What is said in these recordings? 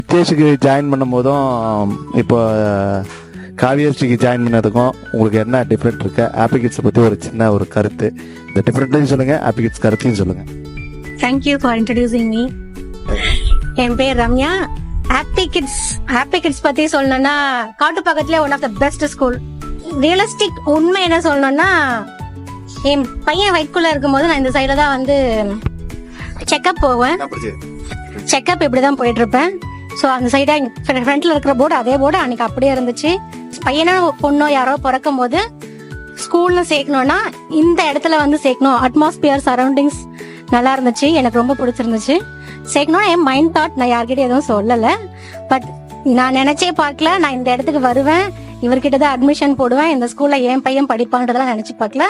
வித்யாஷுக்கு join பண்ணும் போதும் இப்போ காவியஸ்ரீக்கு ஜாயின் பண்ணதுக்கும் உங்களுக்கு என்ன டிஃப்ரெண்ட் இருக்கு? ஹாப்பி கிட்ஸை பற்றி ஒரு சின்ன ஒரு கருத்து, இந்த டிஃப்ரெண்ட்லையும் சொல்லுங்க, ஹாப்பி கிட்ஸ் கருத்தையும் சொல்லுங்க. Thank you for introducing me. என் பேர் ரம்யா. ஹாப்பி கிட்ஸ் பத்தி சொல்லணும்னா காட்டு பக்கத்துல one of the best school. Realistic உண்மை என்ன சொல்லணும்னா, என் பையன் வயிற்றுக்குள்ள இருக்கும்போது நான் இந்த சைடுல தான் வந்து செக்அப் போவேன். செக்அப் இப்படிதான் போயிட்டு இருப்பேன். ஸோ அந்த சைடா ஃப்ரண்ட்ல இருக்கிற போர்டு, அதே போர்டு அன்னைக்கு அப்படியே இருந்துச்சு. பையனோ பொண்ணோ யாரோ பிறக்கும் போது ஸ்கூல்ல சேர்க்கணும்னா இந்த இடத்துல வந்து சேர்க்கணும். அட்மாஸ்பியர் சரௌண்டிங்ஸ் நல்லா இருந்துச்சு, எனக்கு ரொம்ப பிடிச்சிருந்துச்சு. சேர்க்கணும் என் மைண்ட் தாட். நான் யார்கிட்ட எதுவும் சொல்லலை, பட் நான் நினைச்சே பார்க்கல நான் இந்த இடத்துக்கு வருவேன், இவர்கிட்ட தான் அட்மிஷன் போடுவேன், இந்த ஸ்கூல்ல என் பையன் படிப்பான்றதெல்லாம் நினைச்சு பார்க்கல.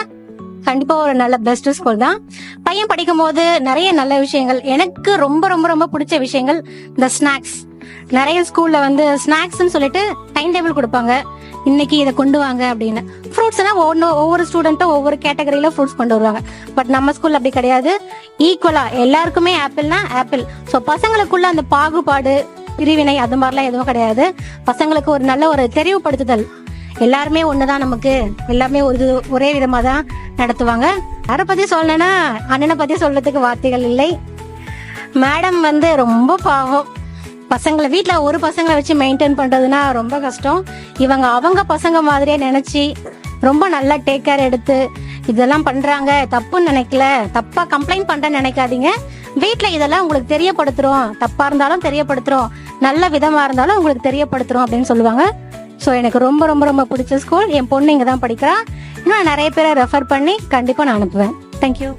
கண்டிப்பா ஒரு நல்ல பெஸ்ட் ஸ்கூல் தான். பையன் படிக்கும் போது நிறைய நல்ல விஷயங்கள், எனக்கு ரொம்ப ரொம்ப ரொம்ப பிடிச்ச விஷயங்கள் இந்த ஸ்நாக்ஸ். நிறைய ஸ்கூல்ல வந்து ஸ்நாக்ஸ்ன்னு சொல்லிட்டு டைம் டேபிள் கொடுப்பாங்க, இன்னைக்கு இதை கொண்டு வாங்க அப்படின்னு. ஃப்ரூட்ஸ்னா ஒவ்வொரு ஸ்டூடெண்ட்டும் ஒவ்வொரு கேட்டகரியில ஃப்ரூட்ஸ் கொண்டு வருவாங்க. பட் நம்ம ஸ்கூல்ல அப்படி கிடையாது. ஈக்குவலா எல்லாருக்குமே ஆப்பிள்னா ஆப்பிள். ஸோ பசங்களுக்குள்ள அந்த பாகுபாடு, பிரிவினை அது மாதிரிலாம் எதுவும் கிடையாது. பசங்களுக்கு ஒரு நல்ல ஒரு தெரிவுபடுத்துதல். எல்லாருமே ஒண்ணுதான், நமக்கு எல்லாமே ஒரே விதமா தான் நடத்துவாங்க. யாரை பத்தி சொல்லணும்னா அண்ணனை பத்தி சொல்றதுக்கு வார்த்தைகள் இல்லை. மேடம் வந்து ரொம்ப பாவம். பசங்களை வீட்டுல ஒரு பசங்களை வச்சு மெயின்டைன் பண்றதுன்னா ரொம்ப கஷ்டம். இவங்க அவங்க பசங்க மாதிரியே நினைச்சு ரொம்ப நல்லா டேக் கேர் எடுத்து இதெல்லாம் பண்றாங்க. தப்புன்னு நினைக்கல, தப்பா கம்ப்ளைண்ட் பண்றேன்னு நினைக்காதீங்க. வீட்டுல இதெல்லாம் உங்களுக்கு தெரியப்படுத்துறோம், தப்பா இருந்தாலும் தெரியப்படுத்துறோம், நல்ல விதமா இருந்தாலும் உங்களுக்கு தெரியப்படுத்துறோம் அப்படின்னு சொல்லுவாங்க. ஸோ எனக்கு ரொம்ப ரொம்ப ரொம்ப பிடிச்ச ஸ்கூல். என் பொண்ணு இங்கே தான் படிக்கிறா. இன்னும் நிறைய பேரை ரெஃபர் பண்ணி கண்டிப்பாக நான் அனுப்புவேன். தேங்க்யூ.